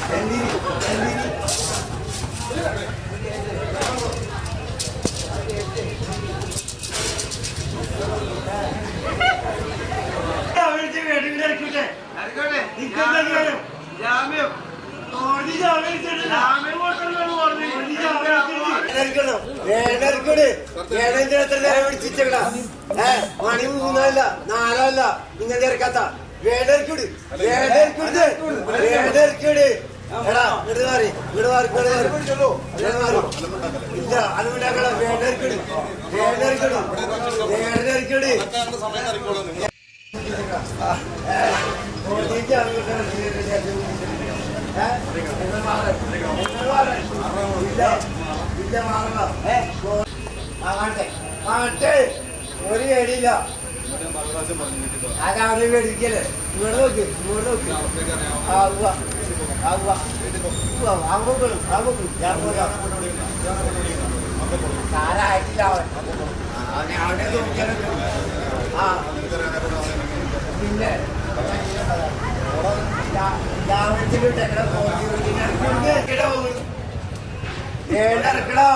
മണി 3 4 നിങ്ങൾ ചേർക്കാത്ത വേടർക്കുട് വേടർക്കുട് വേടർക്കുട് എടാ ഇങ്ങോട്ട് മാറി ഇല്ല അത് വിടാക്കള വേടർക്കുട് വേടർക്കുട് വേടർക്കുട് ഒരു ഏടിയില്ല അതവിടെ മേടിക്കല്ലേ ഇങ്ങോട്ട് നോക്ക് ആരായിട്ടില്ല അവനെ അവിടെ നോക്കിയാലോ പിന്നെ ഇറക്കണോ